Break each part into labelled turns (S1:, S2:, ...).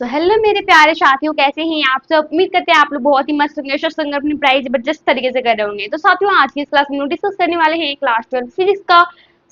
S1: So hello मेरे प्यारे साथियों, कैसे हैं आप सब। उम्मीद करते हैं आप लोग बहुत ही मस्त होंगे, स्वस्थ होंगे, अपनी पढ़ाई जबरदस्त तरीके से कर रहे होंगे। तो साथियों, आज की इस क्लास में हम डिस्कस करने वाले हैं क्लास 12 फिजिक्स का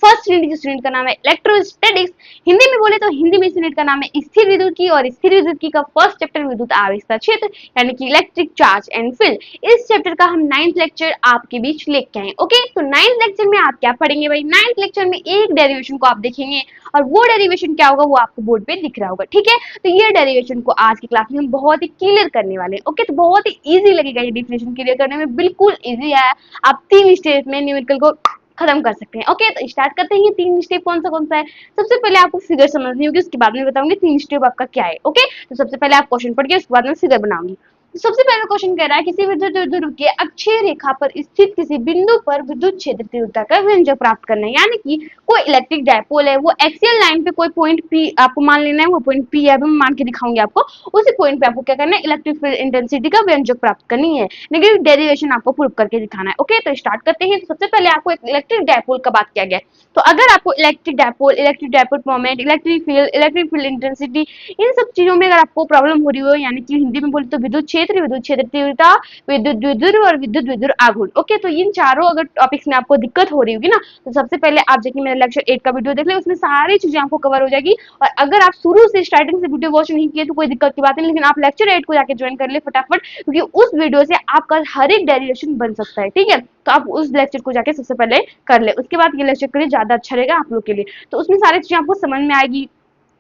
S1: फर्स्ट यूनिट। स्टूडेंट का नाम है इलेक्ट्रोस्टैटिक्स। हिंदी में बोले तो हिंदी में यूनिट का नाम है स्थिर विद्युत की, और स्थिर विद्युत की का फर्स्ट चैप्टर विद्युत आवेश क्षेत्र यानी कि इलेक्ट्रिक चार्ज एंड फील्ड। इस चैप्टर का हम 9th लेक्चर आपके बीच लेके आए। ओके, तो 9th लेक्चर में आप क्या पढ़ेंगे भाई। 9th लेक्चर में एक डेरिवेशन को आप देखेंगे, और वो डेरिवेशन क्या होगा वो आपको बोर्ड पे दिख रहा होगा। ठीक है, तो ये डेरिवेशन को आज की क्लास में हम बहुत ही क्लियर करने वाले हैं। ओके, तो बहुत ही इजी लगेगा ये डेफिनेशन क्लियर करने में, बिल्कुल इजी है। आप 3 स्टेप में न्यूमेरिकल को खत्म कर सकते हैं। ओके, तो स्टार्ट करते हैं। 3 स्टेप कौन सा है। सबसे पहले आपको फिगर समझनी होगी, उसके बाद में बताऊंगी 3 स्टेप आपका क्या है। ओके, तो सबसे पहले आप क्वेश्चन पढ़िए, उसके बाद में फिगर बनाऊंगी। तो सबसे पहला क्वेश्चन कह रहा है किसी विद्युत ध्रुव के अक्षीय रेखा पर स्थित किसी बिंदु पर विद्युत क्षेत्र तीव्रता का व्यंजक प्राप्त करना है। यानी कि कोई इलेक्ट्रिक डायपोल है, वो एक्सियल लाइन पे कोई पॉइंट पी आपको मान लेना है, वो पॉइंट पी है, मैं मान के दिखाऊंगी आपको। उसी पॉइंट पे आपको क्या करना है, इलेक्ट्रिक फील्ड इंटेंसिटी का व्यंजक प्राप्त करनी है, लेकिन डेरिवेशन आपको प्रूव करके दिखाना है। ओके, तो स्टार्ट करते हैं। तो सबसे पहले आपको एक इलेक्ट्रिक डायपोल का बात किया गया है। तो अगर आपको electric dipole moment, electric field intensity, इन सब चीजों में अगर आपको प्रॉब्लम हो रही हो, यानी कि हिंदी में बोले तो विद्युत क्षेत्र तीव्रता, विद्युत द्विध्रुव और विद्युत द्विध्रुव आघूर्ण। ओके, तो इन चारों अगर टॉपिक्स में आपको दिक्कत हो रही होगी ना, तो सबसे पहले आप जाके मेरा लेक्चर 8 का वीडियो देख ले, उसमें सारी चीजें आपको कवर हो जाएगी। और अगर आप शुरू से स्टार्टिंग से वीडियो वॉच नहीं किए तो कोई दिक्कत की बात नहीं, लेकिन आप लेक्चर 8 को जाके ज्वाइन कर ले फटाफट, क्योंकि उस वीडियो से आपका हर एक डेरिवेशन बन सकता है। ठीक है, तो आप उस लेक्चर को जाके सबसे पहले कर ले, उसके बाद ये लेक्चर करिए, ज्यादा अच्छा रहेगा आप लोग के लिए। तो उसमें सारी चीजें आपको समझ में आएगी।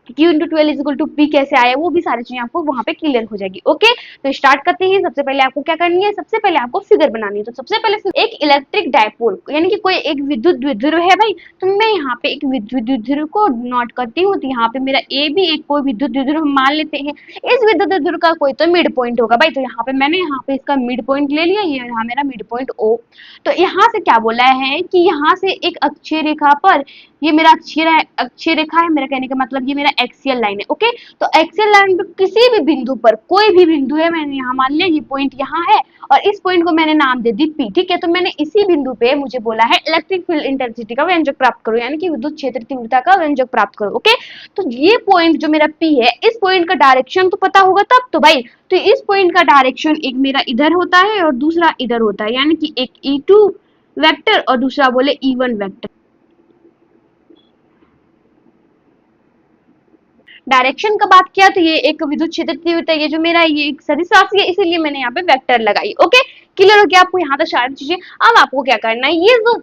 S1: Q into 12 is equal to P कैसे आया, वो भी सारी चीजें आपको वहां पे क्लियर हो जाएगी। ओके, तो स्टार्ट करते हैं। सबसे पहले आपको क्या करनी है, सबसे पहले आपको फिगर बनानी है। तो सबसे पहले एक इलेक्ट्रिक डायपोल यानी कि कोई एक विद्युत द्विध्रुव है भाई, तो मैं यहाँ पे एक विद्युत द्विध्रुव को नोट करती हूँ। तो यहाँ पे मेरा ए भी एक कोई विद्युत द्विध्रुव मान लेते हैं। इस विद्युत द्विध्रुव का कोई तो मिड पॉइंट होगा भाई, तो यहाँ पे मैंने यहाँ पे इसका मिड पॉइंट ले लिया, ये यहाँ मेरा मिड पॉइंट ओ। तो यहाँ से क्या बोला है कि यहाँ से एक अक्षीय रेखा पर, ये मेरा अक्षीय रेखा है, मेरा कहने का मतलब ये मेरा एक्सियल लाइन है। ओके, तो एक्सियल लाइन पे किसी भी बिंदु पर, कोई भी बिंदु है, मैंने यहाँ मान लिया ये पॉइंट यहाँ है, और इस पॉइंट को मैंने नाम दे दी पी। ठीक है, तो मैंने इसी बिंदु पे मुझे बोला है इलेक्ट्रिक फील्ड इंटेंसिटी का व्यंजक प्राप्त करो, यानी कि विद्युत क्षेत्र तीव्रता का व्यंजक प्राप्त करो। ओके, तो ये पॉइंट जो मेरा पी है, इस पॉइंट का डायरेक्शन तो पता होगा तब तो भाई। तो इस पॉइंट का डायरेक्शन एक मेरा इधर होता है और दूसरा इधर होता है, यानी कि एक E2 वेक्टर और दूसरा बोले E1 वेक्टर। डायरेक्शन का बात किया तो ये एक विद्युत क्षेत्र तीव्रता, ये जो मेरा ये एक सदिश राशि है, इसीलिए मैंने यहाँ पे वेक्टर लगाई। ओके, क्लियर हो गया आपको यहाँ तक सारी चीजें। अब आपको क्या करना है, ये जो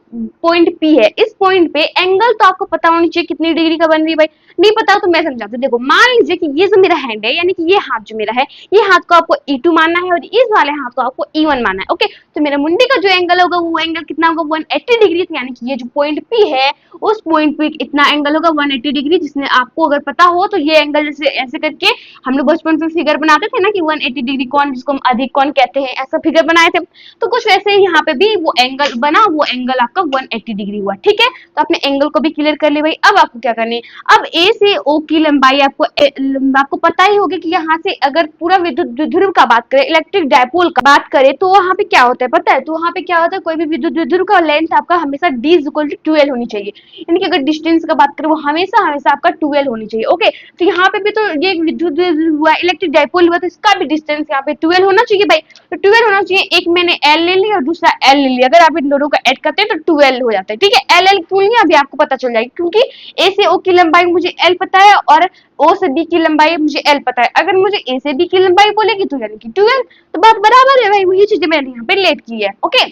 S1: पॉइंट पी है, इस पॉइंट पे एंगल तो आपको पता होनी चाहिए कितनी डिग्री का बन रही है भाई। नहीं पता तो मैं समझाती हूँ। देखो, मान लीजिए कि ये जो मेरा हैंड है, यानी कि ये हाथ जो मेरा है, ये हाथ को आपको E2 मानना है और इस वाले हाथ को आपको E1 मानना है। ओके, तो मेरा मुंडी का जो एंगल होगा वो एंगल कितना होगा, 180 डिग्री। यानी कि ये जो पॉइंट पी है, उस पॉइंट पे इतना एंगल होगा 180 डिग्री, जिसमें आपको अगर पता हो तो ये एंगल जैसे ऐसे करके हम लोग बचपन में फिगर बनाते थे ना कि 180 डिग्री कौन, जिसको हम अधिक कौन कहते हैं, ऐसा फिगर बनाए थे। तो कुछ वैसे ही यहाँ पे भी वो एंगल बना, वो एंगल आपका 180 डिग्री हुआ। ठीक है, तो आपने एंगल को भी क्लियर कर लिया भाई। अब आपको क्या करनी है, अब ए से ओ की लंबाई आपको पता ही होगी कि यहाँ से अगर पूरा विद्युत द्विध्रुव का बात करें, इलेक्ट्रिक डायपोल का बात करें, तो वहाँ पे क्या होता है पता है। तो वहाँ पे क्या होता है, कोई भी विद्युत द्विध्रुव का लेंथ आपका हमेशा d इज इक्वल टू 12 होनी चाहिए, यानी कि अगर डिस्टेंस का बात करें वो हमेशा हमेशा आपका 12 होनी चाहिए। ओके, तो यहाँ पे भी तो ये विद्युत हुआ, इलेक्ट्रिक डायपोल हुआ, तो इसका भी डिस्टेंस यहाँ पे 12 होना चाहिए भाई। तो 12 होना चाहिए। एक मैंने L ले लिया और दूसरा L ले लिया, अगर आप इन दोनों का ऐड करते हैं तो 12 हो जाता है। ठीक है, L क्यों लिया अभी आपको पता चल जाएगी, क्योंकि A से O की लंबाई मुझे L पता है और O से B की लंबाई मुझे L पता है। अगर मुझे A से B की लंबाई बोलेगी तो यानी कि 12, तो बात बराबर है भाई, वही चीजें मैंने यहाँ पे लेट की है। ओके,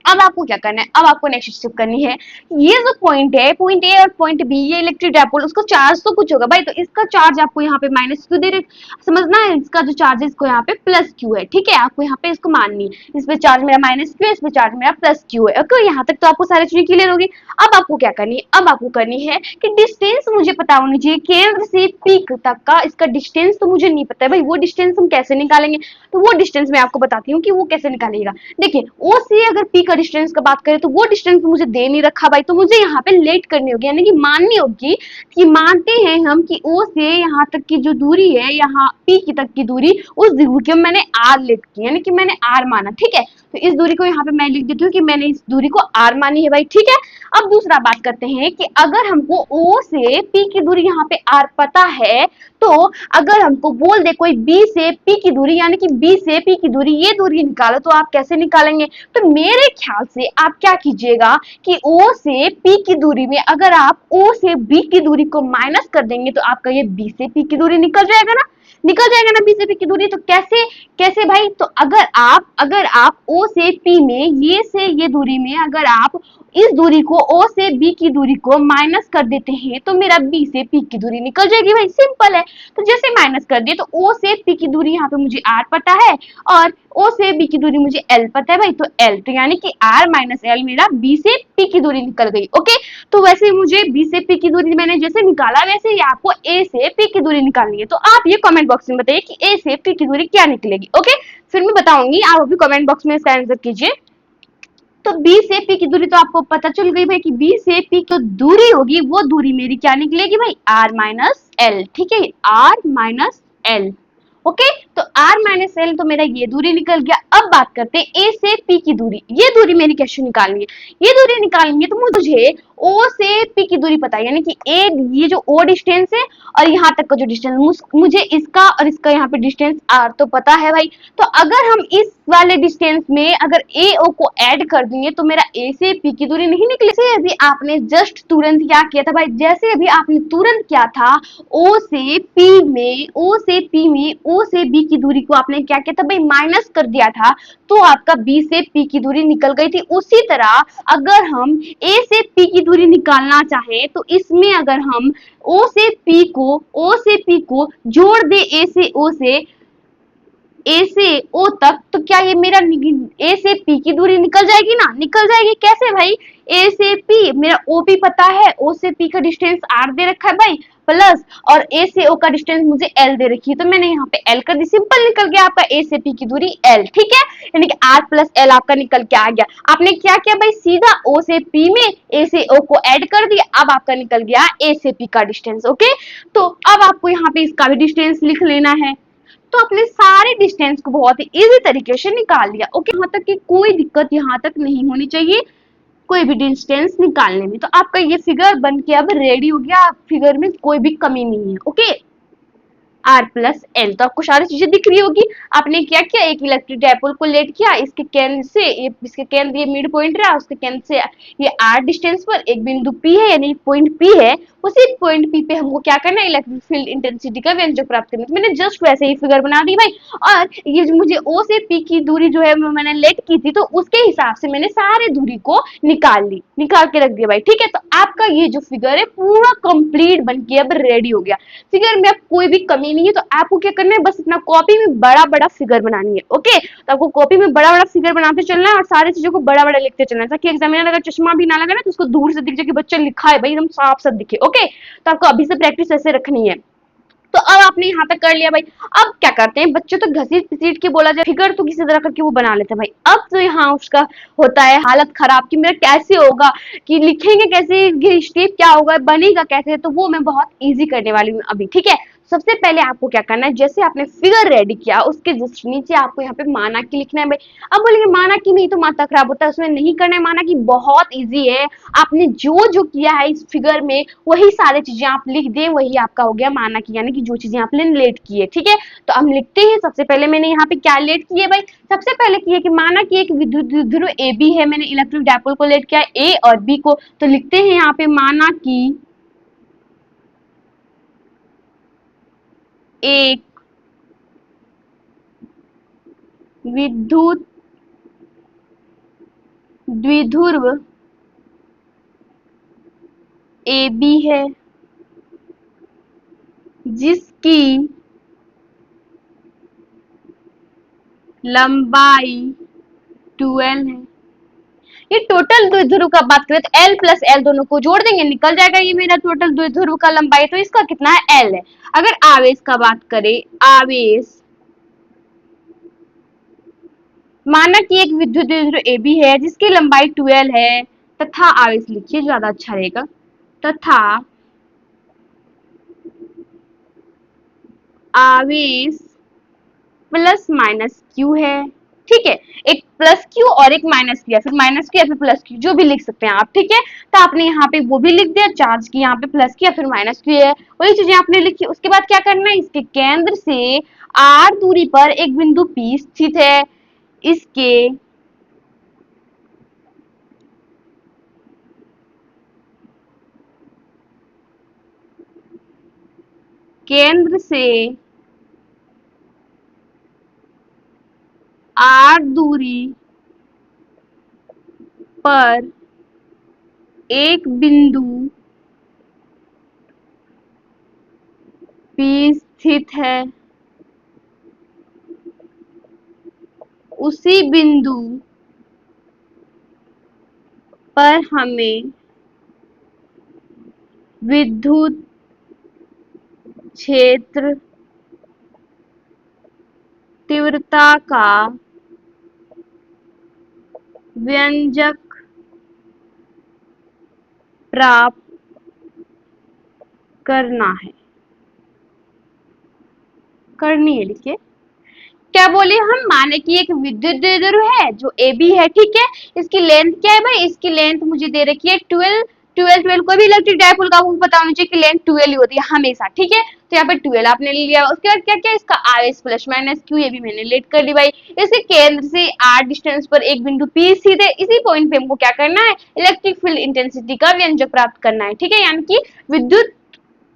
S1: अब आपको क्या करना है, अब आपको नेक्स्ट स्टेप करनी है। ये जो पॉइंट है, पॉइंट ए और पॉइंट बी, ये इलेक्ट्रिक डायपोल, उसका चार्ज तो कुछ होगा भाई, तो इसका चार्ज आपको यहाँ पे माइनस क्यू दे रहे, समझना है। इसका जो चार्ज है इसको यहाँ पे प्लस क्यू है। ठीक है, आपको यहाँ पे इसको माननी है, इस पे चार्ज मेरा माइनस क्यू है, इस पे चार्ज मेरा प्लस क्यू है। ओके, यहाँ तक तो आपको सारी चीजें क्लियर होगी। अब आपको क्या करनी है, अब आपको करनी है कि डिस्टेंस मुझे पता होनी चाहिए, केंद्र से पीक तक का इसका डिस्टेंस तो मुझे नहीं पता है भाई, वो डिस्टेंस हम कैसे निकालेंगे। तो वो डिस्टेंस मैं आपको बताती हूँ कि वो कैसे निकालेगा। देखिए, ओ से अगर पी का डिस्टेंस का बात करें तो वो डिस्टेंस मुझे दे नहीं रखा भाई, तो मुझे यहाँ पे लेट करनी होगी, यानी कि माननी होगी कि मानते हैं हम कि ओ से यहाँ तक की जो दूरी है, यहाँ पी की तक की दूरी, उस दूरी को मैंने आर लेट की, यानी कि मैंने आर माना। ठीक है, तो इस दूरी को यहाँ पे मैं लिख देती हूँ कि मैंने इस दूरी को r मानी है भाई, ठीक है। अब दूसरा बात करते हैं कि अगर हमको O से P की दूरी यहाँ पे r पता है, तो अगर हमको बोल दे कोई B से P की दूरी, यानी कि B से P की दूरी, ये दूरी निकालो, तो आप कैसे निकालेंगे? तो मेरे ख्याल से आप क्या कीजिएगा कि O से P की दूरी में अगर आप O से B की दूरी को माइनस कर देंगे तो आपका ये B से P की दूरी निकल जाएगा ना, निकल जाएगा ना B से P की दूरी। तो कैसे कैसे भाई? तो अगर आप O से P में ये से ये दूरी में अगर आप इस दूरी को O से B की दूरी को माइनस कर देते हैं तो मेरा B से P की दूरी निकल जाएगी भाई, सिंपल है। तो जैसे माइनस कर दिए तो O से P की दूरी यहाँ पे मुझे R पता है और O से B की दूरी मुझे L पता है भाई, तो L, तो यानी कि R माइनस L मेरा B से P की दूरी निकल गई। ओके, तो वैसे ही मुझे B से P की दूरी मैंने जैसे निकाला, वैसे ही आपको A से P की दूरी निकालनी है। तो आप ये कमेंट बॉक्स में बताइए कि A से P की दूरी क्या निकलेगी। ओके, फिर मैं बताऊंगी, आप अभी कमेंट बॉक्स में इसका आंसर कीजिए। तो B से P की दूरी तो आपको पता चल गई भाई कि B से P की दूरी होगी, वो दूरी मेरी क्या निकलेगी भाई? R माइनस L, ठीक है, R माइनस L। ओके, तो R माइनस L तो मेरा ये दूरी निकल गया। अब बात करते हैं A से P की दूरी, ये दूरी मेरी कैसे निकालनी है? ये दूरी निकालनी है तो मुझे O से P की दूरी पता है, यानी कि A, ये जो O डिस्टेंस है और यहाँ तक का जो डिस्टेंस, मुझे इसका और इसका यहाँ पे डिस्टेंस R तो पता है भाई। तो अगर हम इस वाले डिस्टेंस में अगर AO को ऐड कर देंगे तो मेरा A से P की दूरी नहीं निकली। जैसे अभी आपने जस्ट तुरंत क्या किया था भाई? जैसे अभी आपने तुरंत क्या था, O से P में O से B की दूरी को आपने क्या किया था भाई? माइनस कर दिया था, तो आपका B से P की दूरी निकल गई थी। उसी तरह अगर हम A से P की दूरी निकालना चाहें तो इसमें अगर हम O से P को जोड़ दे A से O तक, तो क्या ये मेरा A से P की दूरी निकल जाएगी ना? निकल जाएगी। कैसे भाई? A से P मेरा OP पता है, O से P का डिस्टेंस R दे रखा है भाई, प्लस और A से O का डिस्टेंस मुझे L दे रखी है, तो मैंने यहाँ पे L कर दी, सिंपल निकल गया आपका A से P की दूरी L, ठीक है, यानी कि R प्लस L आपका निकल के आ गया। आपने क्या किया भाई? सीधा O से P में A से O को ऐड कर दिया, अब आपका निकल गया A से P का डिस्टेंस। ओके, तो अब आपको यहाँ पे इसका भी डिस्टेंस लिख लेना है। तो अपने सारे डिस्टेंस को बहुत ही इजी तरीके से निकाल लिया। ओके, यहाँ तक कि कोई दिक्कत यहाँ तक नहीं होनी चाहिए कोई भी डिस्टेंस निकालने में। तो आपका ये फिगर बन के अब रेडी हो गया, फिगर में कोई भी कमी नहीं है। ओके, R प्लस L, तो आपको सारी चीजें दिख रही होगी। आपने क्या किया? एक इलेक्ट्रिक डायपोल को लेट किया, इसके केंद्र से इसके केंद्र ये मिड पॉइंट रहा, उसके केंद्र से ये R डिस्टेंस पर एक बिंदु P है, यानी पॉइंट P है, उसी पॉइंट P पे हमको क्या करना है? इलेक्ट्रिक फील्ड इंटेंसिटी का व्यंजक प्राप्त करना है। मैंने जस्ट वैसे ही फिगर बना दी भाई, और ये जो मुझे O से P की दूरी जो है मैंने लेट की थी, तो उसके हिसाब से मैंने सारे दूरी को निकाल के रख दिया भाई, ठीक है। तो आपका ये जो फिगर है पूरा कंप्लीट बन के अब रेडी हो गया। फिगर में अब कोई भी कमी नहीं है, तो आपको क्या करना है? बस अपना कॉपी में बड़ा बड़ा फिगर बनानी है। ओके, तो आपको कॉपी में बड़ा बड़ा फिगर बनाते चलना है और सारी चीजों को बड़ा बड़ा लिखते चलना है, ताकि एग्जामिनर अगर चश्मा भी ना लगा ना तो उसको दूर से दिख जाए कि बच्चा लिखा है भाई, एकदम साफ साफ दिखे। ओके, तो आपको अभी से प्रैक्टिस ऐसे रखनी है। तो अब आपने यहाँ तक कर लिया भाई। अब क्या करते हैं, बच्चों तो घसीट पसीट के बोला जाए, फिगर तो किसी तरह करके वो बना लेते हैं भाई। अब तो यहाँ उसका होता है हालत खराब कि मेरा कैसे होगा, कि लिखेंगे कैसे, स्टेप क्या होगा, बनेगा कैसे, तो वो मैं बहुत इजी करने वाली हूँ अभी, ठीक है। सबसे पहले आपको क्या करना है, जैसे आपने फिगर रेडी किया उसके जस्ट नीचे आपको यहाँ पे माना की लिखना है भाई। अब बोलेंगे माना की में ही तो माथा खराब होता है, उसमें नहीं करना है माना की, बहुत इजी है। आपने जो जो किया है इस फिगर में वही सारी चीजें आप लिख दें, वही आपका हो गया माना की, यानी कि जो चीजें आपने लेट की है, ठीक है। तो हम लिखते हैं, सबसे पहले मैंने यहाँ पे क्या लेट की है भाई? सबसे पहले की है कि माना की एक विद्युत ध्रुव ए बी है, मैंने इलेक्ट्रिक डायपोल को लेट किया ए और बी को, तो लिखते हैं यहाँ पे माना की एक विद्युत द्विध्रुव ए बी है जिसकी लंबाई 12 है। ये टोटल द्विध्रुव का बात करें तो L प्लस L दोनों को जोड़ देंगे, निकल जाएगा ये मेरा टोटल द्विध्रुव का लंबाई। तो इसका कितना है? L है। अगर आवेश का बात करें, आवेश माना कि एक विद्युत द्विध्रुव AB है जिसकी लंबाई 12 है, तथा आवेश लिखिए ज्यादा अच्छा रहेगा, तथा आवेश प्लस माइनस Q है, ठीक है, एक प्लस क्यू और एक माइनस क्यू, फिर माइनस क्यू या फिर प्लस क्यू, जो भी लिख सकते हैं आप, ठीक है। तो आपने यहाँ पे वो भी लिख दिया, चार्ज की यहाँ पे प्लस क्यू या फिर माइनस क्यू है, वही चीजें आपने लिखी। उसके बाद क्या करना है, इसके केंद्र से r दूरी पर एक बिंदु P स्थित है, इसके केंद्र से r दूरी पर एक बिंदु P स्थित है, उसी बिंदु पर हमें विद्युत क्षेत्र तीव्रता का व्यंजक प्राप्त करना है, करनी है, लिखिए। क्या बोले हम, माने कि एक विद्युत द्विध्रुव है जो ए बी है, ठीक है। इसकी लेंथ क्या है भाई, इसकी लेंथ मुझे दे रखी है 12, 12 कोई भी इलेक्ट्रिक डायपोल का आपको पता होना चाहिए कि लेंथ 12 ही होती है हमेशा, ठीक है। तो यहाँ पे 12 आपने ले लिया। उसके बाद क्या क्या, इसका आवेश प्लस माइनस क्यू, ये भी मैंने लेट कर ली भाई। इसके केंद्र से r डिस्टेंस पर एक बिंदु P स्थित है, इसी पॉइंट पे हमको क्या करना है, इलेक्ट्रिक फील्ड इंटेंसिटी का व्यंजक प्राप्त करना है, ठीक है, यानी कि विद्युत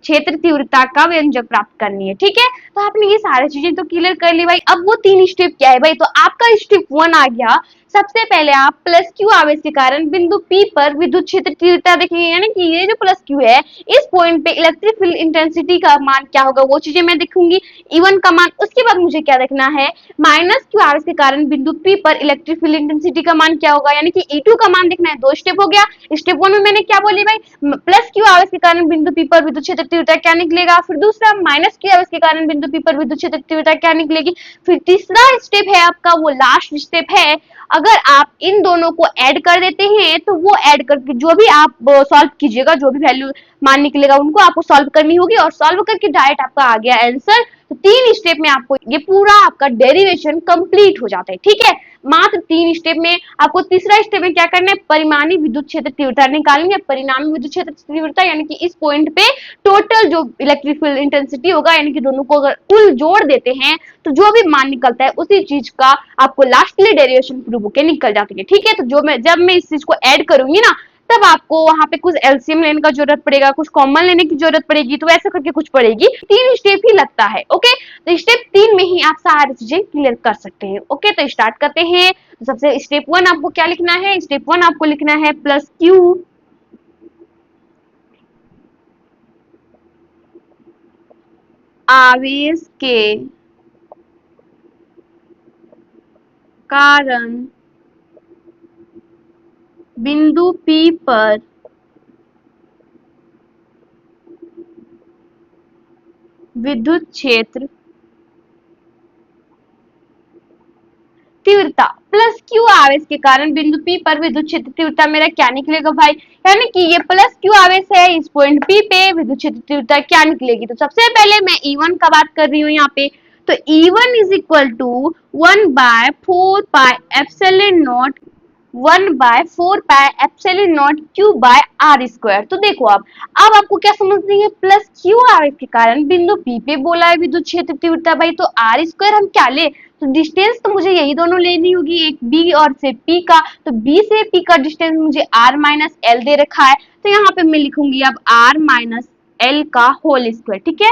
S1: क्षेत्र तीव्रता का व्यंजक प्राप्त करनी है, ठीक है। तो आपने ये सारी चीजें तो क्लियर कर ली भाई। अब वो 3 स्टेप क्या है भाई, तो आपका स्टेप 1 आ गया। सबसे पहले आप प्लस क्यू आवेश के कारण बिंदु P पर विद्युत क्षेत्र तीव्रता देखेंगे, यानी कि ये जो प्लस क्यू है, इस पॉइंट पे इलेक्ट्रिक फील्ड इंटेंसिटी का मान क्या होगा, वो चीजें मैं देखूंगी, E1 का मान। उसके बाद मुझे क्या देखना है, माइनस क्यू आवेश के कारण बिंदु P पर इलेक्ट्रिक फील्ड इंटेंसिटी का मान क्या होगा, यानी कि E2 का मान देखना है। 2 स्टेप हो गया। स्टेप 1 में मैंने क्या बोली भाई, प्लस क्यू आवेश के कारण बिंदु P पर विद्युत क्षेत्र तीव्रता क्या निकलेगा, फिर दूसरा माइनस क्यू आवेश के कारण बिंदु P पर विद्युत क्षेत्र तीव्रता क्या निकलेगी, फिर तीसरा स्टेप है आपका, वो लास्ट स्टेप है। अगर आप इन दोनों को ऐड कर देते हैं तो वो ऐड करके जो भी आप सॉल्व कीजिएगा, जो भी वैल्यू मान निकलेगा उनको आपको सॉल्व करनी होगी, और सॉल्व करके डायरेक्ट आपका आ गया आंसर। तो 3 स्टेप में आपको ये पूरा आपका डेरिवेशन कंप्लीट हो जाता है, ठीक है। मात्र 3 स्टेप में। आपको तीसरा स्टेप में क्या करना है, परिमाणी विद्युत क्षेत्र तीव्रता निकालनी है। परिणामी विद्युत क्षेत्र तीव्रता यानी कि इस पॉइंट पे टोटल जो इलेक्ट्रिक फील्ड इंटेंसिटी होगा, यानी कि दोनों को अगर कुल जोड़ देते हैं तो जो भी मान निकलता है उसी चीज का आपको लास्टली डेरिवेशन प्रूव होकर निकल जाती है, ठीक है। तो जब मैं इस चीज को ऐड करूंगी ना, तब आपको वहां पे कुछ एलसीएम लेने का जरूरत पड़ेगा, कुछ कॉमन लेने की जरूरत पड़ेगी, तो ऐसा करके कुछ पड़ेगी। 3 स्टेप ही लगता है, ओके। तो स्टेप 3 में ही आप सारी चीजें क्लियर कर सकते हैं, ओके। तो स्टार्ट करते हैं। तो सबसे स्टेप 1 आपको क्या लिखना है, स्टेप 1 आपको लिखना है प्लस क्यू आवेश के कारण बिंदु P पर विद्युत क्षेत्र तीव्रता प्लस क्यू आवेश के कारण बिंदु P पर विद्युत क्षेत्र तीव्रता मेरा क्या निकलेगा भाई, यानी कि ये प्लस क्यू आवेश है, इस पॉइंट P पे विद्युत क्षेत्र तीव्रता क्या निकलेगी। तो सबसे पहले मैं E1 का बात कर रही हूँ यहाँ पे। तो E1 is equal to 1/4πε0 1/4πε0 Q by R square. तो देखो अब आपको क्या समझनी है, प्लस क्यू आवेश के कारण बिंदु P पे बोला है विद्युत क्षेत्र तीव्रता भाई, तो आर स्क्वायर हम क्या ले, तो डिस्टेंस तो मुझे यही दोनों लेनी होगी, एक बी और से पी का। तो बी से पी का डिस्टेंस मुझे आर माइनस एल दे रखा है, तो यहाँ पे मैं लिखूंगी अब आर माइनस एल का होल स्क्वायर, ठीक है।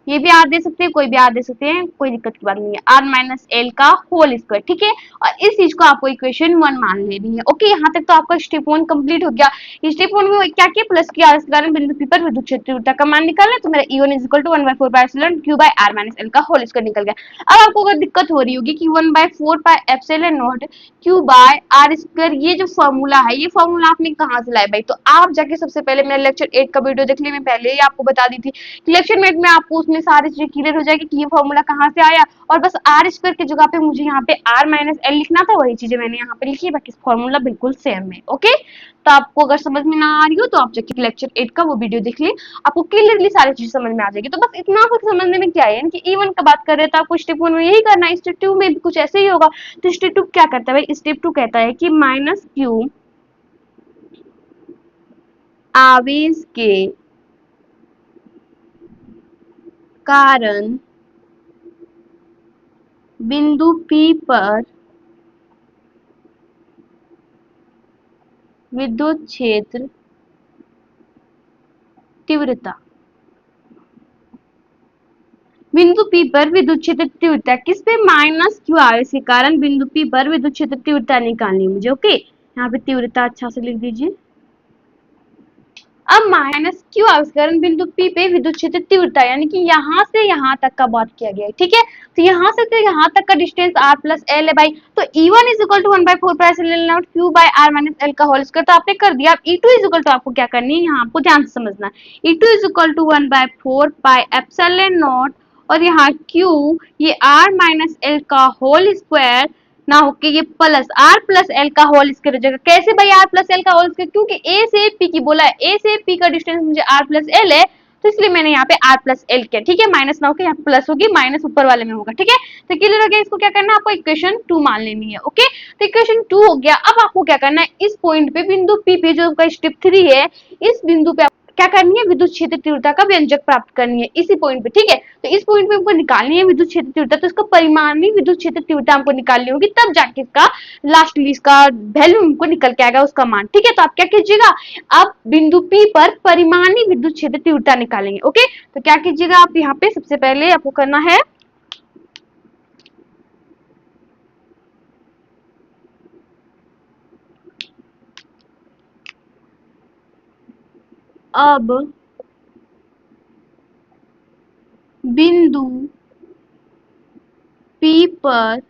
S1: ये भी आर दे सकते हैं, कोई भी आर दे सकते हैं, कोई दिक्कत की बात नहीं है। आर माइनस एल का होल स्क्वायर, ठीक है। और इस चीज को आपको इक्वेशन 1 मान लेनी है, ओके। यहाँ तक तो आपका स्टेप 1 कंप्लीट हो गया। स्टेप 1 में क्या किया, प्लस किया इस कारण बिंदु P पर विद्युत क्षेत्र तीव्रता का मान निकालना, तो मेरा E1 is equal to 1/4πε q by r minus l का होल स्क्वायर निकल गया। अब आपको अगर दिक्कत हो रही होगी कि 1/4πε0 q बाय r स्क्वायर, ये जो फॉर्मूला है, ये फॉर्मूला आपने कहाँ से लाया भाई, तो आप जाके सबसे पहले मेरा लेक्चर 8 का वीडियो देख लिया, मैं पहले ही आपको बता दी थी। लेक्चर 8 में आपको उसमें सारी चीजें क्लियर हो जाएगी कि ये फॉर्मूला कहाँ से आया, और बस आर स्क्वायर की जगह पे मुझे यहाँ पे आर माइनस एल लिखना था, वही चीजें मैंने यहाँ पे लिखी है, बाकी फॉर्मूला बिल्कुल सेम है। ओके, तो आपको अगर समझ में ना आ रही हो तो आप जाके लेक्चर 8 का वो वीडियो देख ले, आपको क्लियरली सारी चीजें समझ में आ जाएगी। तो बस इतना कुछ समझने में क्या है कि E1 का बात कर रहे हैं तो आपको स्टेप 1 में यही करना है, स्टेप 2 में भी कुछ ऐसे ही होगा। तो स्टेप 2 क्या करता है भाई, स्टेप 2 कहता है कि माइनस क्यू आवेश के कारण बिंदु P पर विद्युत क्षेत्र तीव्रता, बिंदु P पर विद्युत क्षेत्र तीव्रता किस पे, माइनस क्यू आवेश के कारण बिंदु P पर विद्युत क्षेत्र तीव्रता निकालनी है मुझे। ओके, यहाँ पे तीव्रता अच्छा से लिख दीजिए। अब माइनस क्यू आवेश के कारण बिंदु P पे विद्युत क्षेत्र तीव्रता, यानी कि यहाँ से यहाँ तक का बात किया गया है। ठीक है, तो यहाँ से तो यहाँ तक का डिस्टेंस r प्लस एल है भाई, तो E1 is equal to 1/4 pi epsilon naught Q by r minus L का होल स्क्वायर, तो आपने कर दिया। अब E2 इज इक्वल टू आपको क्या करनी है, यहाँ आपको ध्यान से समझना है। E2 is equal to 1/4 pi epsilon naught, और यहाँ Q ये r माइनस एल का होल स्क्वायर ना होके ये प्लस आर प्लस एल का होल स्क्वायर हो जाएगा। कैसे भाई आर प्लस एल का होल स्क्वायर, क्योंकि ए से पी की बोला है, ए से पी का डिस्टेंस मुझे आर प्लस एल है, तो इसलिए मैंने यहाँ पे आर प्लस एल किया। ठीक है, माइनस ना होकर यहाँ प्लस होगी, माइनस ऊपर वाले में होगा। ठीक है, तो क्लियर हो गया। इसको क्या करना है, आपको इक्वेशन 2 मान लेनी है। ओके, तो इक्वेशन 2 हो गया। अब आपको क्या करना है, इस पॉइंट पे बिंदु पी पे जो आपका स्टेप 3 है, इस बिंदु पे क्या करनी है, विद्युत क्षेत्र तीव्रता का व्यंजक प्राप्त करनी है इसी पॉइंट पे। ठीक है, तो इस पॉइंट पे हमको निकालनी है विद्युत क्षेत्र तीव्रता, तो इसका परिमाणी विद्युत क्षेत्र तीव्रता हमको निकालनी होगी, तब जाके इसका लास्टली इसका वैल्यू हमको निकल के आएगा, उसका मान। ठीक है, तो आप क्या कीजिएगा, आप बिंदु P पर परिमाणी विद्युत क्षेत्र तीव्रता निकालेंगे। ओके, तो क्या कीजिएगा, आप यहाँ पे सबसे पहले आपको करना है, अब बिंदु P पर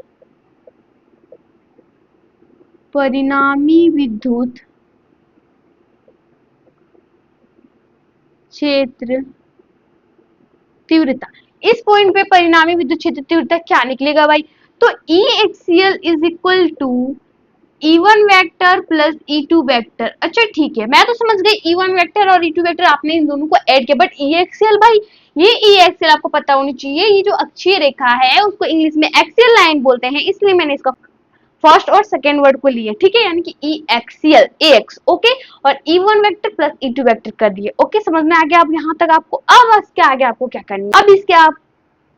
S1: परिणामी विद्युत क्षेत्र तीव्रता, इस पॉइंट पे परिणामी विद्युत क्षेत्र तीव्रता क्या निकलेगा भाई, तो E axial is equal to E1 vector plus E2 vector. अच्छा ठीक है, मैं तो समझ गई E1 वेक्टर और E2 वेक्टर आपने इन दोनों को ऐड किया, बट ई एक्सियल भाई, ये ई एक्सियल आपको पता होनी चाहिए, ये जो अक्षीय रेखा है उसको इंग्लिश में एक्सियल लाइन बोलते हैं, इसलिए मैंने इसका फर्स्ट और सेकेंड वर्ड को लिए। ठीक है, यानी कि ई एक्सियल ए एक्स। ओके, और E1 vector plus E2 vector कर दिए। ओके, समझ में आ गया अब यहाँ तक आपको। अब इसके आगे आपको क्या करनी है, अब इसके आप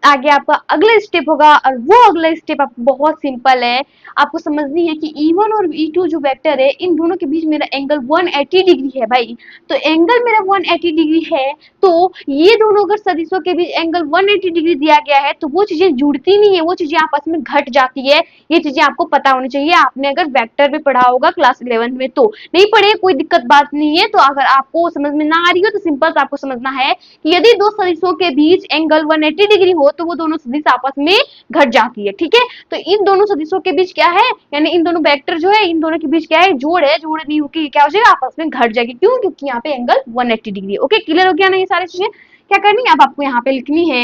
S1: आगे आपका अगला स्टेप होगा, और वो अगला स्टेप आपको बहुत सिंपल है, आपको समझनी है कि E1 और E2 जो वेक्टर है, इन दोनों के बीच मेरा एंगल 180 डिग्री है भाई। तो एंगल मेरा 180 डिग्री है, तो ये दोनों अगर सदिशों के बीच एंगल 180 डिग्री दिया गया है, तो वो चीजें जुड़ती नहीं है, वो चीजें आपस में घट जाती है। ये चीजें आपको पता होनी चाहिए, आपने अगर वेक्टर भी पढ़ा होगा क्लास 11 में, तो नहीं पढ़े कोई दिक्कत बात नहीं है। तो अगर आपको समझ में ना आ रही हो तो सिंपल आपको समझना है कि यदि दो सदिशों के बीच एंगल 180 डिग्री हो, तो वो दोनों सदिश आपस में घट जाती है। ठीक है, तो इन दोनों सदिशों के बीच क्या है, यानी इन दोनों वेक्टर जो है, इन दोनों के बीच क्या है, जोड़ है, जोड़ नहीं होगी क्या हो जाएगा, आपस में घट जाएगी। क्यों, क्योंकि यहाँ पे एंगल 180 डिग्री। ओके, क्लियर हो गया ना, ये सारी चीजें क्या करनी है, अब आपको यहाँ पे लिखनी है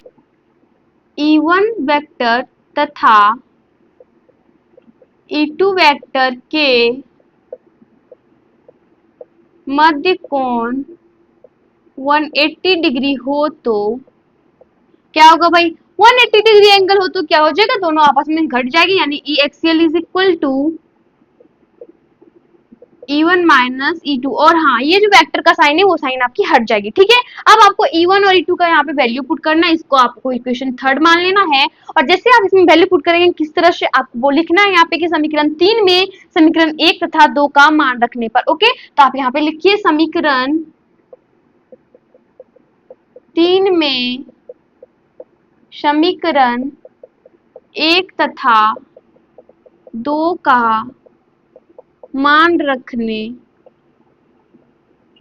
S1: E1 वेक्टर तथा E2 वेक्टर के मध्य कोण 180 डिग्री हो तो क्या होगा भाई, 180 डिग्री एंगल हो तो क्या हो जाएगा, दोनों आपस में घट जाएगी, यानी E axial is equal to E1 minus E2, और हाँ ये जो वेक्टर का साइन है वो साइन आपकी हट जाएगी। ठीक है, अब आपको E1 और E2 का यहाँ पे वैल्यू पुट करना है, इसको आपको इक्वेशन 3 मान लेना है, और जैसे आप इसमें वैल्यू पुट करेंगे किस तरह से आपको वो लिखना है यहाँ पे कि समीकरण 3 में समीकरण 1 तथा 2 का मान रखने पर। ओके, तो आप यहाँ पे लिखिए समीकरण 3 में समीकरण 1 तथा 2 का मान रखने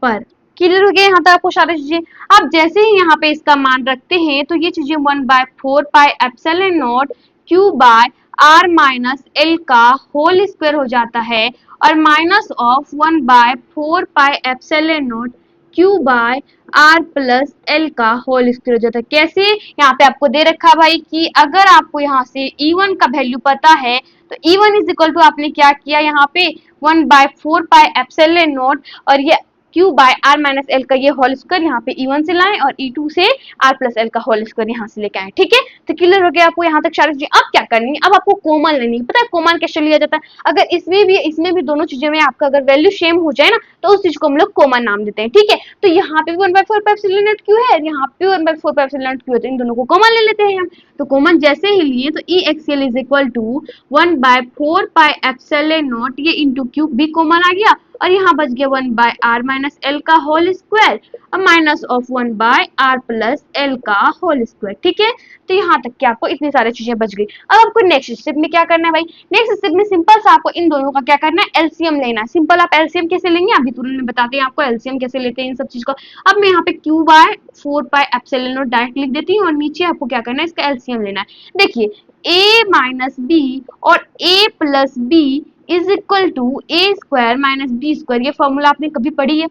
S1: पर। क्लियर हो गया यहाँ तक आपको सारी चीजें। अब जैसे ही यहाँ पे इसका मान रखते हैं तो ये चीजें 1/4 pi epsilon naught Q by R minus L का होल स्क्वायर हो जाता है, और minus of 1/4 pi epsilon naught Q by R plus L का होल स्क्वायर हो जाता है। कैसे? यहाँ पे आपको दे रखा भाई कि अगर आपको यहाँ से E1 का वैल्यू पता है तो E1 इज इक्वल टू आपने क्या किया यहाँ पे 1/4 पाई एप्सिलॉन नॉट और ये Q by R minus L का ये होल स्क्वायर यहाँ पे E1 से लाए और E2 से आर प्लस एल का होल स्क्वायर यहाँ से लेके आए। ठीक है, तो क्लियर हो गया आपको यहाँ तक सारी चीजें। अब क्या करनी है, अब आपको कॉमन लेनी है। पता है कॉमन कैसे लिया जाता है? अगर इसमें भी दोनों चीजों में आपका अगर वैल्यू सेम हो जाए ना तो उस चीज को हम लोग कॉमन नाम देते हैं। ठीक है, तो यहाँ पे भी 1/4 पाई एप्सिलॉन नॉट क्यू है, यहाँ पे 1/4 पाई एप्सिलॉन नॉट क्यू है, तो इन दोनों को कॉमन ले लेते हैं हम। तो कॉमन जैसे ही लिए तो E XL is equal to 1/4 pi epsilon naught ये इंटू क्यू भी कॉमन आ गया और यहाँ बच गया 1/r माइनस एल का होल स्क्वायर और minus of 1/r plus L का होल स्क्वायर। ठीक है, तो यहाँ तक कि आपको इतनी सारी चीजें बच गई। अब आपको नेक्स्ट स्टेप में क्या करना है भाई? नेक्स्ट स्टेप में सिंपल सा आपको इन दोनों का क्या करना है, एलसीएम लेना है। सिंपल आप एलसीएम कैसे लेंगे अभी तुरंत में बताते हैं आपको एलसीएम कैसे लेते हैं इन सब चीज को। अब मैं यहाँ पे Q by 4 pi epsilon naught direct लिख देती हूँ और नीचे आपको क्या करना है, इसका एलसीएम लेना है। देखिए a माइनस बी और a plus B is equal to A square minus B square. ये फॉर्मूला आपने कभी पढ़ी है?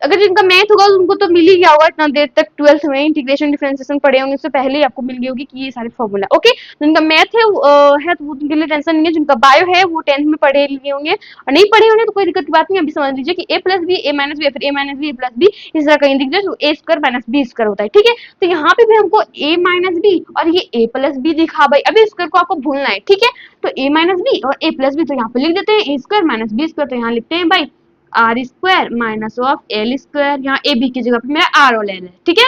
S1: अगर जिनका मैथ होगा उनको तो मिल ही गया होगा, इतना देर तक 12th में इंटीग्रेशन डिफरेंशिएशन पढ़े होंगे, इससे पहले ही आपको मिल गई होगी कि ये सारे फॉर्मूला। ओके, जिनका मैथ है तो उनके लिए टेंशन नहीं है, जिनका बायो है वो 10th में पढ़े लिए होंगे और नहीं पढ़े होंगे तो कोई दिक्कत की बात नहीं। अभी समझ लीजिए कि a plus B A minus B फिर A minus B plus B इस तरह का integration A square minus B square होता है। ठीक है, तो यहाँ पे भी हमको a माइनस बी और ये a प्लस बी दिखा भाई, अभी स्क्वायर को आपको भूलना है। ठीक है, तो a माइनस बी और a प्लस बी तो यहाँ पे लिख देते हैं, A square minus B square तो यहाँ लिखते हैं भाई R square minus of L square. यहाँ ए बी की जगह पे मेरा आर और एल है। ठीक है,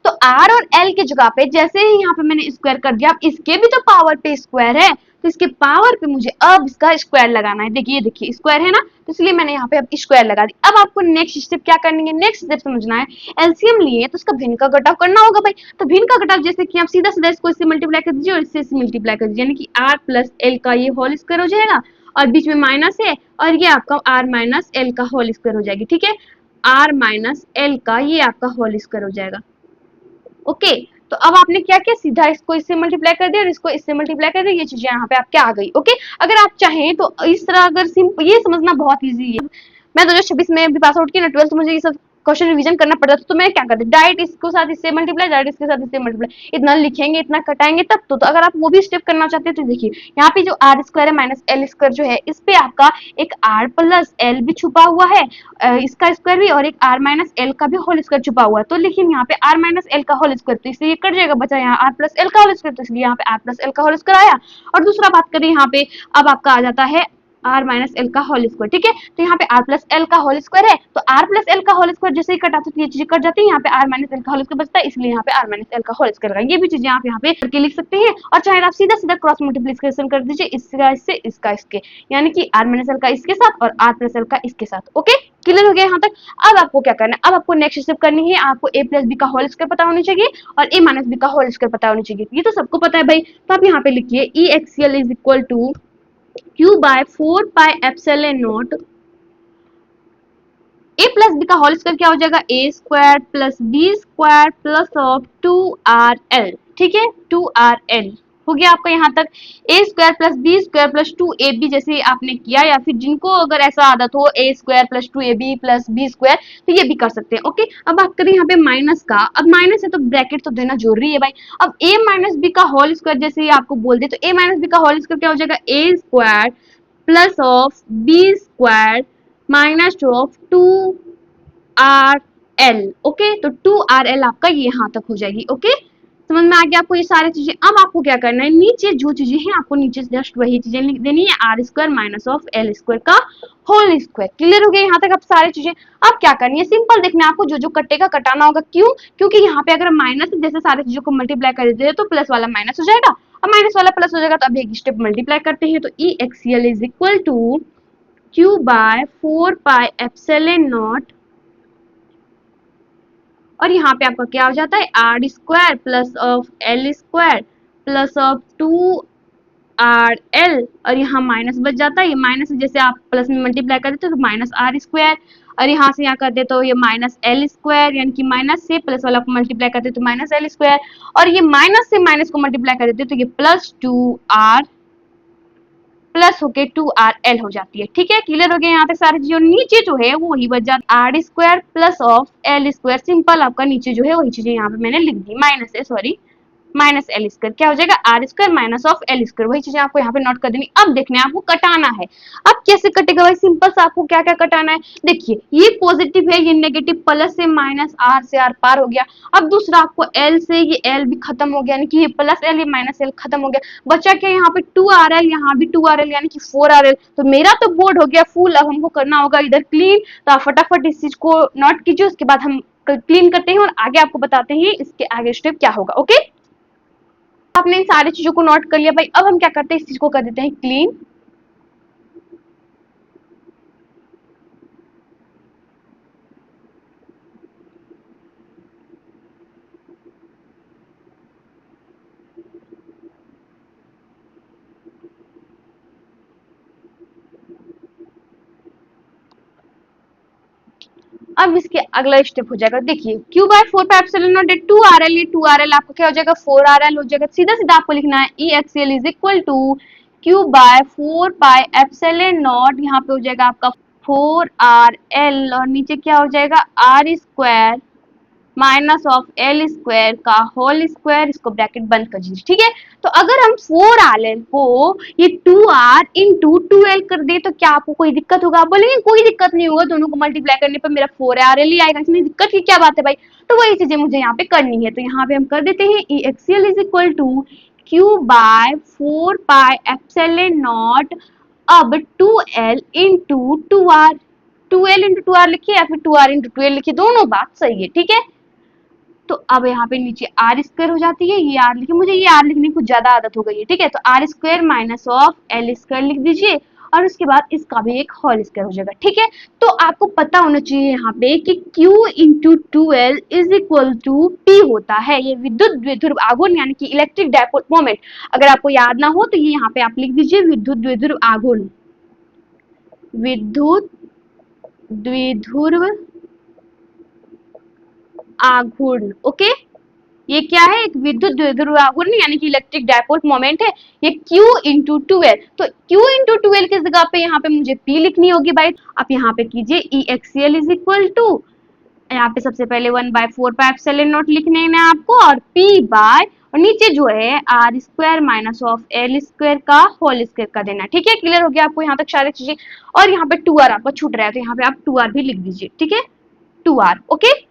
S1: तो आर और एल की जगह पे जैसे ही यहाँ पे मैंने स्क्वायर कर दिया, अब इसके भी तो पावर पे स्क्वायर है तो इसके पावर पे मुझे अब इसका स्क्वायर लगाना है। देखिए देखिए स्क्वायर है ना, तो इसलिए मैंने यहाँ पे अब स्क्वायर लगा दी। अब आपको नेक्स्ट स्टेप क्या करनी है, नेक्स्ट स्टेप समझना है। एलसीएम लिए तो उसका भिन्न का घटाव करना होगा भाई, तो भिन्न का घटाव जैसे कि आप सीधा सीधा इसको इससे मल्टीप्लाई कर दीजिए और इससे मल्टीप्लाई कर दीजिए, यानी कि आर प्लस एल का ये होल स्क्वायर हो जाएगा और बीच में माइनस है और ये आपका आर माइनस एल का होल स्क्वायर हो जाएगी। ठीक है, आर माइनस एल का ये आपका होल स्क्वायर हो जाएगा। ओके, तो अब आपने क्या किया, सीधा इसको इससे मल्टीप्लाई कर दिया और इसको इससे मल्टीप्लाई कर दिया, ये चीजें यहाँ पे आपके आ गई। ओके, अगर आप चाहें तो इस तरह अगर सिंपल, ये समझना बहुत इजी है। मैं 2026 में भी पास आउट की ना 12th, मुझे ये सब क्वेश्चन रिवीजन करना पड़ता था तो मैं क्या करती डायरेक्ट इसको साथ इससे मल्टीप्लाई, डायरेक्ट इसके साथ इससे मल्टीप्लाई, इतना लिखेंगे इतना कटाएंगे तब तो अगर आप वो भी स्टेप करना चाहते हैं तो देखिए यहाँ पे जो आर स्क्वायर है माइनस एल स्क्वायर जो है इस पे आपका एक आर प्लस एल भी छुपा हुआ है, इसका स्क्वायर भी, और एक आर माइनस एल का भी होल स्क्वायर छुपा हुआ है। तो लेकिन यहाँ पे आर माइनस एल का होल स्क्वायर तो इसलिए कट जाएगा, बचा यहाँ आर प्लस एल का होल स्क्वायर तो इसलिए यहाँ पे आर प्लस एल का होल स्क्वायर आया। और दूसरा बात करें यहाँ पे अब आपका आ जाता है आर माइनस एल का होल स्क्वायर। ठीक है, तो यहाँ पे आर प्लस एल का होल स्क्वायर है तो आर प्लस एल का होल स्क्वायर जैसे ही कटाते तो ये चीजें कट जाती है, यहाँ पे आर माइनस एल का होल स्क्वायर बचता है इसलिए यहाँ पे आर माइनस एल का होल स्क्वायर लगा। ये भी चीजें आप यहाँ पे करके लिख सकते हैं और चाहे आप सीधा सीधा क्रॉस मल्टीप्लिकेशन कर दीजिए, इसका इससे इसका इसके, यानी कि आर माइनस एल का इसके साथ और आर प्लस एल का इसके साथ। ओके, क्लियर हो गया यहाँ तक? अब आपको क्या करना है, अब आपको नेक्स्ट स्टेप करनी है, आपको a प्लस बी का होल स्क्वायर पता होनी चाहिए और a माइनस बी का होल स्क्वायर पता होनी चाहिए। ये तो सबको पता है भाई, तो आप यहाँ पे लिखिए E XL is equal to Q by 4 pi epsilon naught, A plus B का होल स्क्वायर क्या हो जाएगा, A square plus B square plus of 2rl। ठीक है, 2rl हो गया आपका यहाँ तक। A square plus B square plus 2ab जैसे आपने किया, या फिर जिनको अगर ऐसा आदत हो A square plus 2ab plus B square तो ये भी कर सकते हैं। ओके, अब बात करें यहाँ पे माइनस का, अब माइनस है तो ब्रैकेट तो देना जरूरी है भाई। अब a माइनस बी का होल स्क्वायर जैसे ही आपको बोल दे तो a माइनस बी का होल स्क्वायर क्या हो जाएगा, A square plus of B square minus of 2rl। Okay, तो 2rl आपका ये यहाँ तक हो जाएगी। ओके, समझ में आ गया आपको ये सारी चीजें? अब आपको क्या करना है, नीचे जो चीजें हैं आपको नीचे जस्ट वही चीजें लिख देनी है, R square minus of L square का होल स्क्वायर। क्लियर हो गया यहाँ तक? अब सारी चीजें अब क्या करनी है, सिंपल देखना है आपको, जो जो कटेगा कटाना होगा। क्यों? क्योंकि यहाँ पे अगर माइनस जैसे सारी चीजों को मल्टीप्लाई कर देते हैं तो प्लस वाला माइनस हो जाएगा, अब माइनस वाला प्लस हो जाएगा, तो अब एक स्टेप मल्टीप्लाई करते हैं, तो E XL is equal to Q by 4 pi epsilon naught और यहाँ पे आपका क्या हो जाता है, R square plus of L square plus of 2rl और यहाँ माइनस बच जाता है, ये माइनस जैसे आप प्लस में मल्टीप्लाई कर देते हो तो माइनस आर स्क्वायर और यहाँ से यहाँ कर दे तो ये माइनस एल स्क्वायर, यानी कि माइनस से प्लस वाला को मल्टीप्लाई करते तो माइनस एल स्क्वायर और ये माइनस से माइनस को मल्टीप्लाई कर देते तो ये प्लस 2r प्लस होके 2RL हो जाती है। ठीक है, क्लियर हो गया यहाँ पे सारी चीजें। नीचे जो है वो वही बच जाती है R square plus of L square. Simple आपका नीचे जो है वही चीजें यहाँ पे मैंने लिख दी, माइनस है सॉरी, माइनस एल स्क्वायर क्या हो जाएगा, R square minus of L square. वही चीजें आपको यहाँ पे नोट कर देनी। अब देखना है आपको कटाना है। अब कैसे कटेगा भाई, सिंपल सा आपको क्या क्या कटाना है। देखिए ये पॉजिटिव है, ये नेगेटिव, प्लस से माइनस, आर से आर पार हो गया। अब दूसरा आपको एल से ये एल भी खत्म हो गया, यानी कि ये प्लस एल ये माइनस एल खत्म हो गया। बचा क्या यहाँ पे 2RL, यहाँ भी 2RL यानी कि 4RL। तो मेरा तो बोर्ड हो गया फुल। अब हमको करना होगा इधर क्लीन। तो आप फटाफट इस चीज को नोट कीजिए, उसके बाद हम क्लीन करते हैं और आगे आपको बताते हैं इसके आगे स्टेप क्या होगा। ओके, आपने इन सारी चीजों को नोट कर लिया भाई। अब हम क्या करते हैं, इस चीज को कर देते हैं क्लीन। अब इसके अगला स्टेप हो जाएगा, देखिए Q by 4 pi epsilon naught 2RL, ये 2RL आपका क्या हो जाएगा 4RL हो जाएगा। सीधा सीधा आपको लिखना है E XL is equal to Q by 4 pi epsilon naught, यहाँ पे हो जाएगा आपका 4RL और नीचे क्या हो जाएगा R square minus of L square का होल स्क्वायर। इसको ब्रैकेट बंद कर दीजिए। ठीक है, तो अगर हम 4RL को ये 2R इंटू 2L कर दे तो क्या आपको कोई दिक्कत होगा? आप बोलेंगे कोई दिक्कत नहीं होगा, दोनों को मल्टीप्लाई करने पर मेरा 4RL ही आएगा, इसमें दिक्कत की क्या बात है भाई। तो वही चीजें मुझे यहाँ पे करनी है। तो यहाँ पे हम कर देते हैं E XL is equal to Q by 4 pi epsilon naught, अब 2L into 2R, 2L into 2R लिखिए या फिर 2R इंटू 2L लिखिए, दोनों बात सही है। ठीक है, तो अब यहाँ पे नीचे आर स्क्वायर हो जाती है, ये आर लिखिए, मुझे ये आर लिखने की कुछ ज्यादा आदत हो गई है। ठीक है, तो R square minus of L square लिख दीजिए और उसके बाद इसका भी एक होल स्क्वायर हो जाएगा। ठीक है, तो आपको पता होना चाहिए यहाँ पे कि Q into 2L is equal to P होता है। ये विद्युत द्विध्रुव आघूर्ण यानी कि इलेक्ट्रिक डायपोल मोमेंट। अगर आपको याद ना हो तो ये यहाँ पे आप लिख दीजिए विद्युत द्विध्रुव आघूर्ण, विद्युत द्विध्रुव आघूर्ण। ओके, ये क्या है, एक विद्युत द्विध्रुव आघूर्ण यानी कि इलेक्ट्रिक डायपोल मोमेंट है। ये Q इंटू 2L, तो Q इंटू 2L की जगह पे यहाँ पे मुझे P लिखनी होगी भाई। आप यहाँ पे कीजिए ई एक्सएल इज इक्वल टू, यहाँ पे सबसे पहले 1/4 पाई एप्सिलॉन नॉट लिखने हैं आपको और P बाय, और नीचे जो है R square minus of L square का होल स्क्वायर का देना। ठीक है, क्लियर हो गया आपको यहाँ तक सारी चीजें। और यहाँ पे 2R आपका छूट रहा है, तो यहाँ पे आप 2R भी लिख दीजिए। ठीक है, 2R। ओके,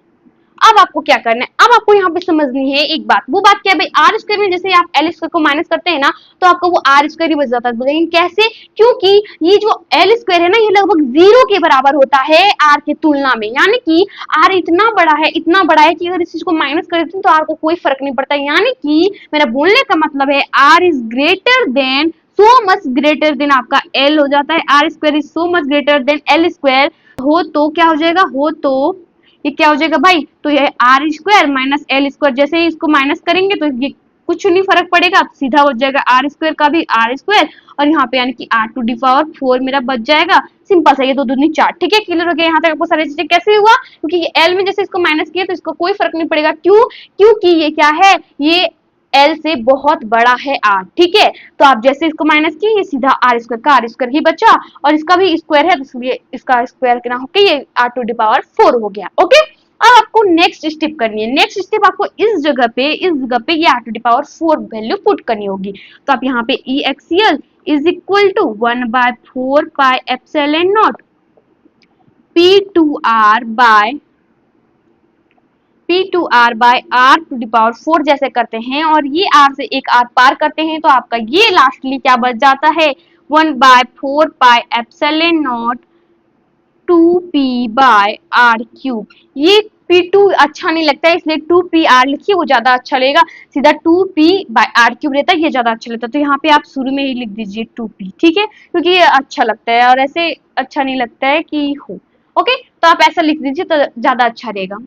S1: अब आपको क्या करना है, अब आपको यहाँ पे समझनी है एक बात। वो बात क्या है भाई, आर स्क्वायर में जैसे आप एल स्क्वायर को माइनस करते हैं ना, तो आपका वो आर स्क्वायर ही बच जाता है। लेकिन कैसे, क्योंकि ये जो एल स्क्वायर है ना, ये लगभग 0 के बराबर होता है आर की तुलना में। यानी कि आर इतना बड़ा है, इतना बड़ा है कि अगर इस चीज को माइनस कर देते हैं तो आर को कोई फर्क नहीं पड़ता। यानी कि मेरा बोलने का मतलब है R is greater than, so much greater than आपका एल हो जाता है। R square is so much greater than L square हो तो क्या हो जाएगा, हो तो ये क्या हो जाएगा भाई, तो ये R square minus L square, जैसे ही इसको माइनस करेंगे तो ये कुछ नहीं फर्क पड़ेगा, तो सीधा हो जाएगा आर स्क्वायर का भी आर स्क्वायर और यहाँ पे यानी कि आर टू दी पावर 4 मेरा बच जाएगा। सिंपल सा, ये दो दूनी 4। ठीक है, क्लियर हो गया यहाँ तक आपको सारी चीजें। कैसे हुआ, क्योंकि ये एल में जैसे इसको माइनस किया तो इसको कोई फर्क नहीं पड़ेगा। क्यों, क्योंकि ये क्या है, ये एल से बहुत बड़ा है आर। ठीक है, तो आप जैसे इसको माइनस किए ये सीधा आर स्क्वायर का आर स्क्वायर ही बचा और इसका भी स्क्वायर है तो इसलिए इसका स्क्वायर ना होकर ये आर टू दी पावर 4 हो गया। ओके, अब आपको नेक्स्ट स्टेप करनी है। नेक्स्ट स्टेप आपको इस जगह पे ये R to the power 4 value put करनी होगी। तो आप यहाँ पे E XL is equal to 1/4 pi epsilon naught P2R by R to the power 4 जैसे करते हैं और ये आर से एक आर पार करते हैं तो आपका ये लास्टली क्या बच जाता है, 1/4 पाई एप्सिलॉन नॉट 2p/r³। ये P2 अच्छा नहीं लगता है इसलिए 2pr लिखिए, वो ज्यादा अच्छा लगेगा। सीधा 2p/r³ रहता है, ये ज्यादा अच्छा लगता है। तो यहाँ पे आप शुरू में ही लिख दीजिए 2p। ठीक है, क्योंकि ये अच्छा लगता है और ऐसे अच्छा नहीं लगता है कि हो। ओके, तो आप ऐसा लिख दीजिए तो ज्यादा अच्छा रहेगा।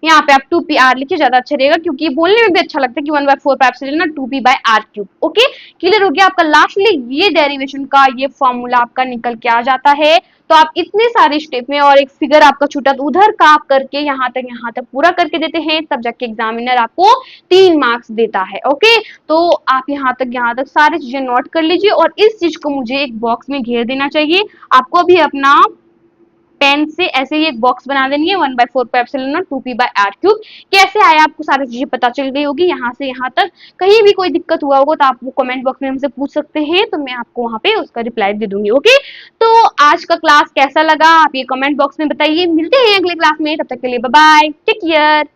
S1: यहाँ पे आप 2p r लिखिए, ज्यादा अच्छा रहेगा क्योंकि बोलने में भी अच्छा लगता है कि 1/4 पाइप से लेना 2p/r³। ओके, क्लियर हो गया आपका। लास्टली ये डेरिवेशन का ये फॉर्मूला आपका निकल के आ जाता है। तो आप इतने सारे स्टेप में और एक फिगर आपका छूटा तो उधर का आप करके यहाँ तक पूरा करके देते हैं, तब जाके एग्जामिनर आपको 3 मार्क्स देता है। ओके, तो आप यहाँ तक सारी चीजें नोट कर लीजिए और इस चीज को मुझे एक बॉक्स में घेर देना चाहिए। आपको भी अपना पेन से ऐसे ही एक बॉक्स बना देनी है, 1/4 पे एप्सिलॉन 2p/r³। कैसे आया आपको सारी चीजें पता चल गई होगी यहाँ से यहाँ तक। कहीं भी कोई दिक्कत हुआ होगा तो आप वो कमेंट बॉक्स में हमसे पूछ सकते हैं, तो मैं आपको वहां पे उसका रिप्लाई दे दूंगी। ओके, तो आज का क्लास कैसा लगा आप ये कमेंट बॉक्स में बताइए। मिलते हैं अगले क्लास में, तब तक के लिए बाय बाय, टेक केयर।